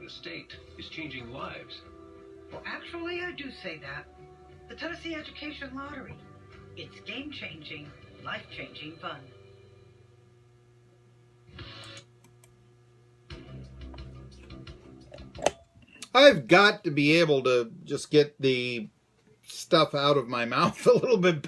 the state is changing lives. Well, actually, I do say that. The Tennessee Education Lottery. It's game-changing, life-changing fun. I've got to be able to just get the stuff out of my mouth a little bit.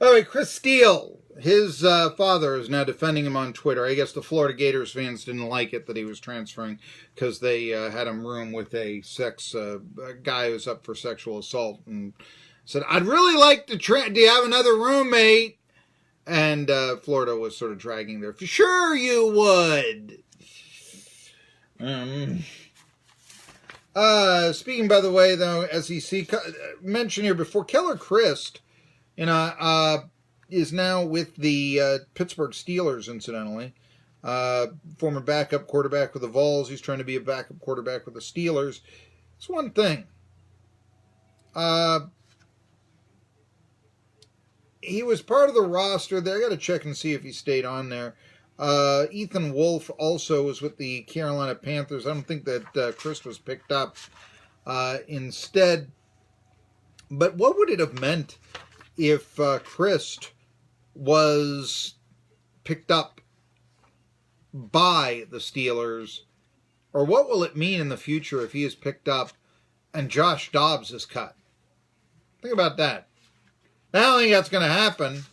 All right, Chris Steele. His father is now defending him on Twitter. I guess the Florida Gators fans didn't like it that he was transferring because they had him room with a guy who's up for sexual assault and said, I'd really like to do you have another roommate? And Florida was sort of dragging there. Sure you would. Speaking, by the way, though, SEC, mentioned here before, Keller Christ, is now with the Pittsburgh Steelers, incidentally. Former backup quarterback with the Vols. He's trying to be a backup quarterback with the Steelers. It's one thing. He was part of the roster there. I got to check and see if he stayed on there. Ethan Wolf also was with the Carolina Panthers. I don't think that Christ was picked up instead. But what would it have meant if Christ was picked up by the Steelers? Or what will it mean in the future if he is picked up and Josh Dobbs is cut? Think about that. I don't think that's going to happen,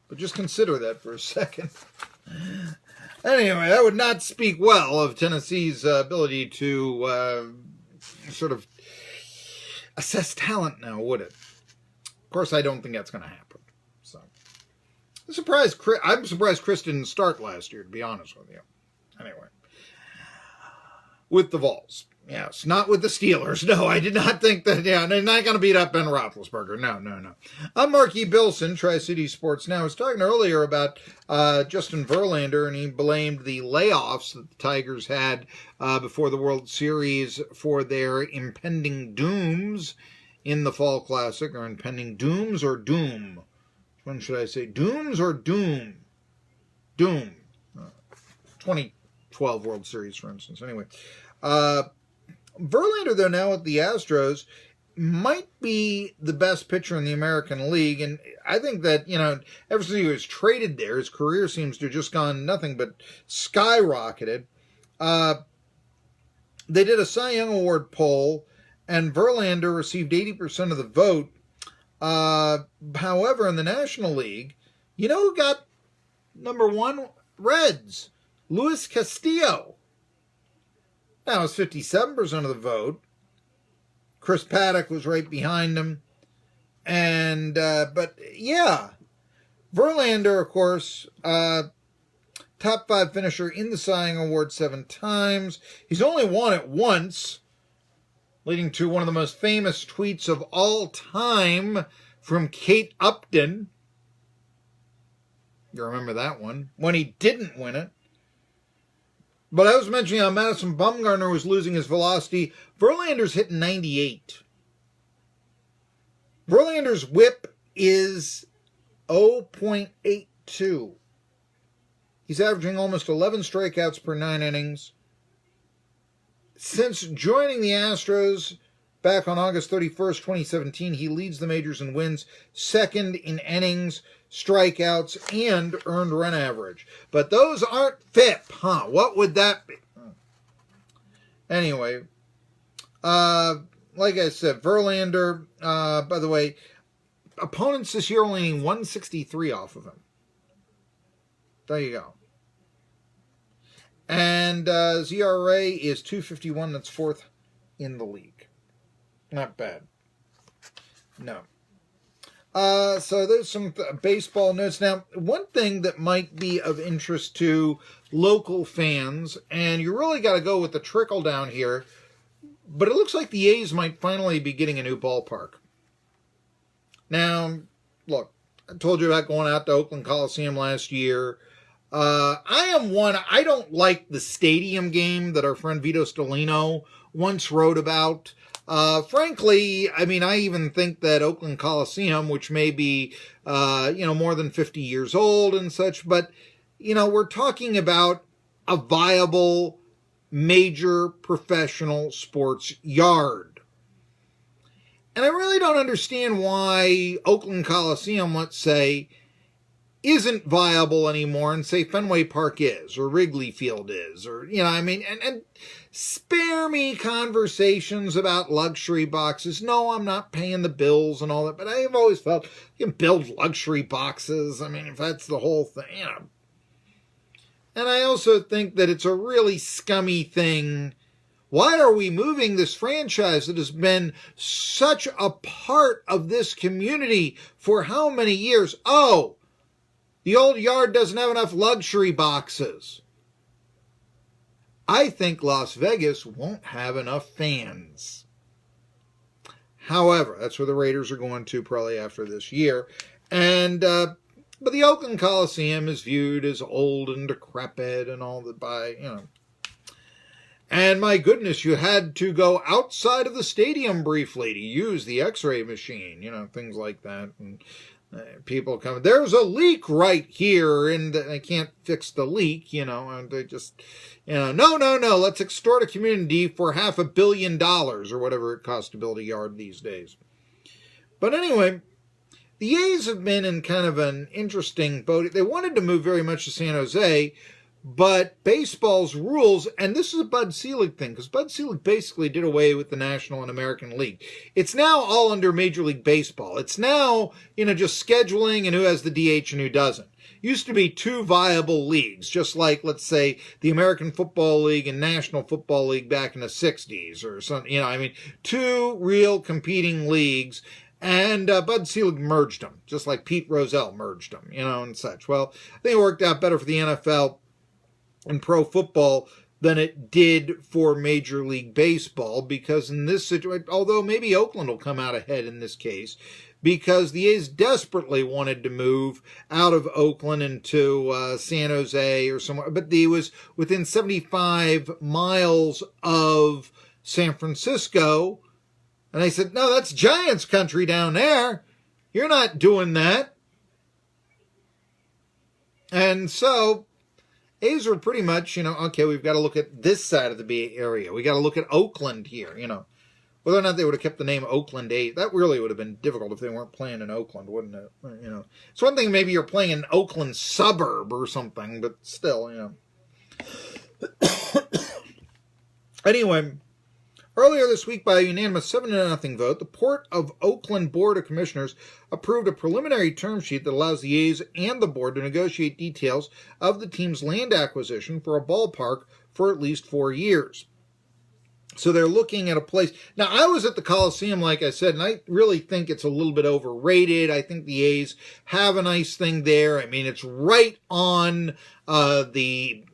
but just consider that for a second. Anyway, that would not speak well of Tennessee's ability to sort of assess talent now, would it? Of course, I don't think that's going to happen. So, I'm surprised Chris didn't start last year, to be honest with you. Anyway, with the Vols. Yes, not with the Steelers. No, I did not think that. Yeah, they're not going to beat up Ben Roethlisberger. No. I'm Marky Billson, Tri-City Sports Now. I was talking earlier about Justin Verlander, and he blamed the layoffs that the Tigers had before the World Series for their impending dooms in the Fall Classic, or impending dooms or doom. Which one should I say? Dooms or doom? Doom. 2012 World Series, for instance. Anyway. Verlander, though, now with the Astros, might be the best pitcher in the American League. And I think that, ever since he was traded there, his career seems to have just gone nothing but skyrocketed. They did a Cy Young Award poll, and Verlander received 80% of the vote. However, in the National League, who got number one? Reds. Luis Castillo. That was 57% of the vote. Chris Paddock was right behind him. And, but yeah, Verlander, of course, top 5 finisher in the Cy Young Award 7 times. He's only won it once, leading to one of the most famous tweets of all time from Kate Upton. You remember that one, when he didn't win it. But I was mentioning how Madison Bumgarner was losing his velocity. Verlander's hitting 98. Verlander's whip is 0.82. He's averaging almost 11 strikeouts per 9 innings. Since joining the Astros back on August 31st, 2017, he leads the majors in wins, second in innings, strikeouts, and earned run average. But those aren't FIP, huh? What would that be? Anyway, like I said, Verlander, by the way, opponents this year only need 163 off of him. There you go. And ZRA is 251. That's 4th in the league. Not bad. No. So there's some baseball notes. Now, one thing that might be of interest to local fans, and you really got to go with the trickle down here, but it looks like the A's might finally be getting a new ballpark. Now, look, I told you about going out to Oakland Coliseum last year. I don't like the stadium game that our friend Vito Stellino once wrote about. Frankly, I mean, I even think that Oakland Coliseum, which may be, more than 50 years old and such, but, we're talking about a viable major professional sports yard. And I really don't understand why Oakland Coliseum, let's say, isn't viable anymore, and say Fenway Park is, or Wrigley Field is, or, and spare me conversations about luxury boxes. No, I'm not paying the bills and all that, but I have always felt you can build luxury boxes. I mean, if that's the whole thing, And I also think that it's a really scummy thing. Why are we moving this franchise that has been such a part of this community for how many years? Oh, the old yard doesn't have enough luxury boxes. I think Las Vegas won't have enough fans. However, that's where the Raiders are going to probably after this year. And, but the Oakland Coliseum is viewed as old and decrepit and all that by, And my goodness, you had to go outside of the stadium briefly to use the x-ray machine, things like that. And people come, there's a leak right here, and they can't fix the leak, and they just, no, let's extort a community for $500 million or whatever it costs to build a yard these days. But anyway, the A's have been in kind of an interesting boat. They wanted to move very much to San Jose, but baseball's rules, and this is a Bud Selig thing, because Bud Selig basically did away with the National and American League. It's now all under Major League Baseball. It's now, just scheduling and who has the DH and who doesn't. Used to be two viable leagues, just like, let's say, the American Football League and National Football League back in the 60s or something, two real competing leagues. And Bud Selig merged them, just like Pete Rozelle merged them, and such. Well, I think it worked out better for the NFL and pro football than it did for Major League Baseball, because in this situation, although maybe Oakland will come out ahead in this case, because the A's desperately wanted to move out of Oakland into San Jose or somewhere, but he was within 75 miles of San Francisco, and they said, no, that's Giants country down there. You're not doing that. And so A's were pretty much, okay, we've got to look at this side of the Bay Area. We got to look at Oakland here, Whether or not they would have kept the name Oakland A's, that really would have been difficult if they weren't playing in Oakland, wouldn't it? It's one thing maybe you're playing in Oakland suburb or something, but still, Anyway, earlier this week, by a unanimous 7-0 vote, the Port of Oakland Board of Commissioners approved a preliminary term sheet that allows the A's and the board to negotiate details of the team's land acquisition for a ballpark for at least 4 years. So they're looking at a place. Now, I was at the Coliseum, like I said, and I really think it's a little bit overrated. I think the A's have a nice thing there. I mean, it's right on the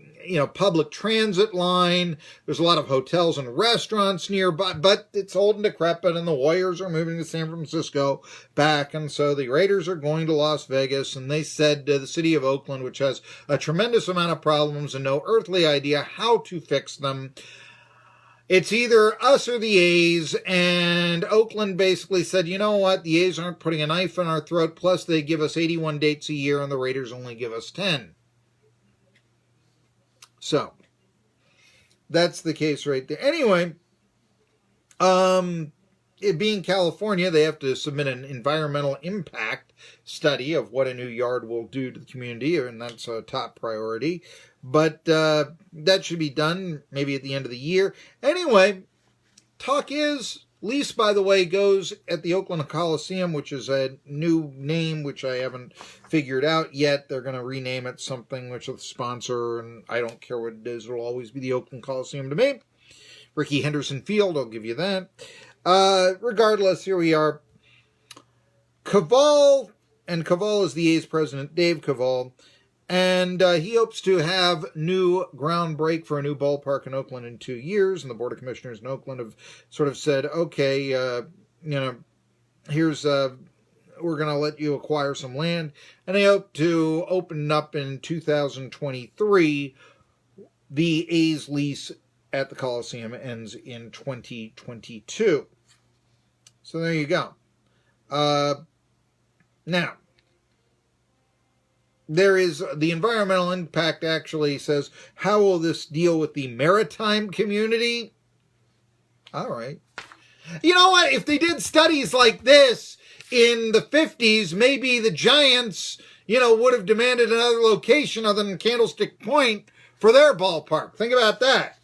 public transit line. There's a lot of hotels and restaurants nearby, but it's old and decrepit, and the Warriors are moving to San Francisco back, and so the Raiders are going to Las Vegas, and they said the city of Oakland, which has a tremendous amount of problems and no earthly idea how to fix them, it's either us or the A's, and Oakland basically said, you know what, the A's aren't putting a knife in our throat, plus they give us 81 dates a year, and the Raiders only give us 10. So, that's the case right there. Anyway, it being California, they have to submit an environmental impact study of what a new yard will do to the community, and that's a top priority. But that should be done maybe at the end of the year. Anyway, talk is, lease, by the way, goes at the Oakland Coliseum, which is a new name, which I haven't figured out yet. They're going to rename it something, which is a sponsor, and I don't care what it is. It'll always be the Oakland Coliseum to me. Ricky Henderson Field, I'll give you that. Regardless, here we are. Caval, and Caval is the A's president, Dave Caval, and he hopes to have new ground break for a new ballpark in Oakland in 2 years. And the Board of Commissioners in Oakland have sort of said, okay, here's, we're going to let you acquire some land. And they hope to open up in 2023. The A's lease at the Coliseum ends in 2022. So there you go. Now, there is the environmental impact actually says, how will this deal with the maritime community? All right. You know what? If they did studies like this in the 50s, maybe the Giants, would have demanded another location other than Candlestick Point for their ballpark. Think about that.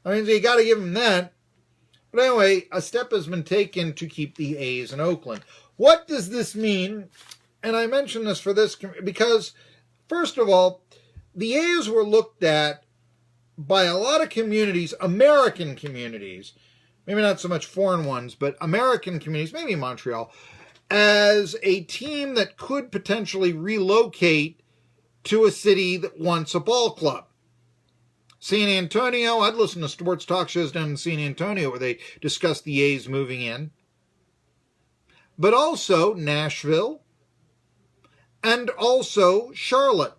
I mean, you got to give them that. But anyway, a step has been taken to keep the A's in Oakland. What does this mean? And I mention this for this because, first of all, the A's were looked at by a lot of communities, American communities, maybe not so much foreign ones, but American communities, maybe Montreal, as a team that could potentially relocate to a city that wants a ball club. San Antonio, I'd listen to sports talk shows down in San Antonio where they discuss the A's moving in. But also Nashville and also Charlotte.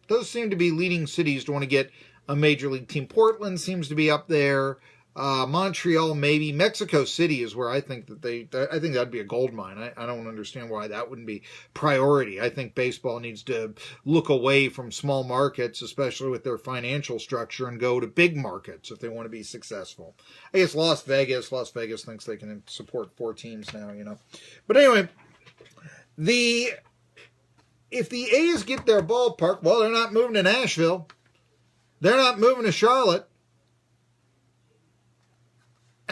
Those seem to be leading cities to want to get a major league team. Portland seems to be up there. Montreal, maybe. Mexico City is where I think I think that'd be a gold mine. I don't understand why that wouldn't be priority. I think baseball needs to look away from small markets, especially with their financial structure, and go to big markets if they want to be successful. I guess Las Vegas thinks they can support 4 teams now, But anyway, if the A's get their ballpark, well, they're not moving to Nashville. They're not moving to Charlotte.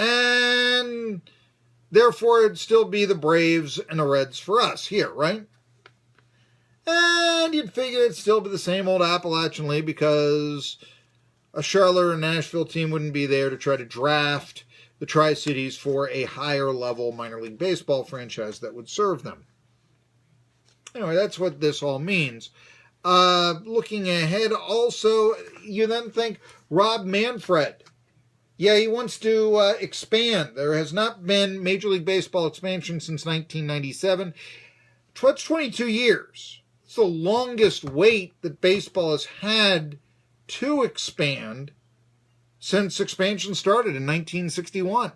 And therefore, it'd still be the Braves and the Reds for us here, right? And you'd figure it'd still be the same old Appalachian League because a Charlotte or Nashville team wouldn't be there to try to draft the Tri-Cities for a higher level minor league baseball franchise that would serve them. Anyway, that's what this all means. Looking ahead, also, you then think Rob Manfred. Yeah, he wants to expand. There has not been Major League Baseball expansion since 1997. That's 22 years. It's the longest wait that baseball has had to expand since expansion started in 1961.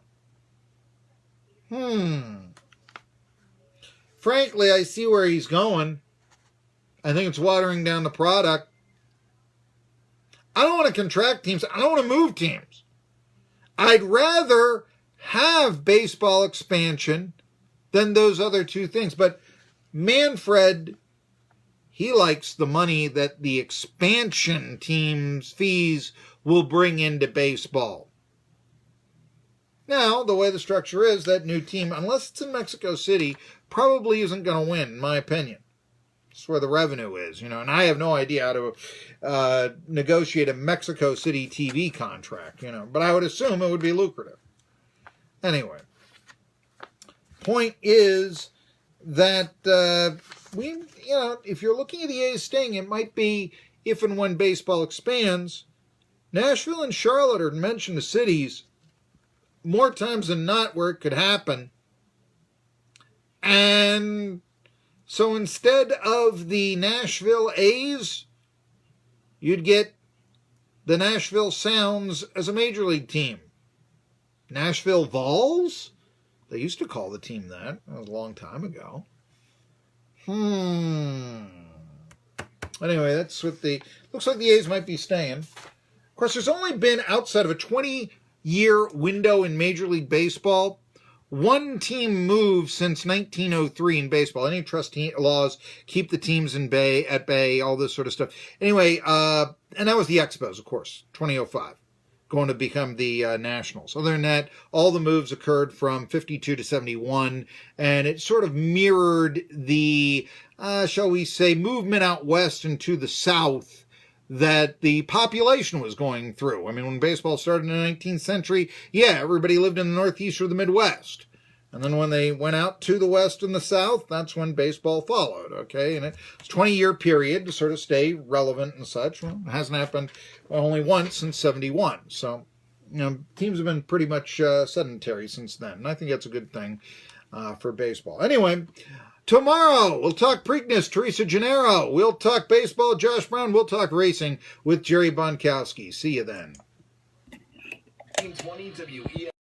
Frankly, I see where he's going. I think it's watering down the product. I don't want to contract teams. I don't want to move teams. I'd rather have baseball expansion than those other two things. But Manfred, he likes the money that the expansion teams' fees will bring into baseball. Now, the way the structure is, that new team, unless it's in Mexico City, probably isn't going to win, in my opinion. It's where the revenue is, and I have no idea how to negotiate a Mexico City TV contract, but I would assume it would be lucrative. Anyway, point is that if you're looking at the A's staying, it might be if and when baseball expands. Nashville and Charlotte are mentioned as cities more times than not where it could happen. And so instead of the Nashville A's, you'd get the Nashville Sounds as a major league team. Nashville Vols? They used to call the team that. That was a long time ago. Anyway, that's what looks like the A's might be staying. Of course, there's only been, outside of a 20-year window in Major League Baseball, one team move since 1903 in baseball. Antitrust laws keep the teams at bay, all this sort of stuff. Anyway, and that was the Expos, of course, 2005, going to become the Nationals. Other than that, all the moves occurred from 52 to 71, and it sort of mirrored the, shall we say, movement out west and to the south that the population was going through. I mean, when baseball started in the 19th century, everybody lived in the Northeast or the Midwest. And then when they went out to the West and the South, that's when baseball followed, okay? And it's a 20-year period to sort of stay relevant and such. Well, it hasn't happened only once since 71. So, teams have been pretty much sedentary since then. And I think that's a good thing for baseball. Anyway, tomorrow, we'll talk Preakness, Teresa Gennaro. We'll talk baseball, Josh Brown. We'll talk racing with Jerry Bonkowski. See you then.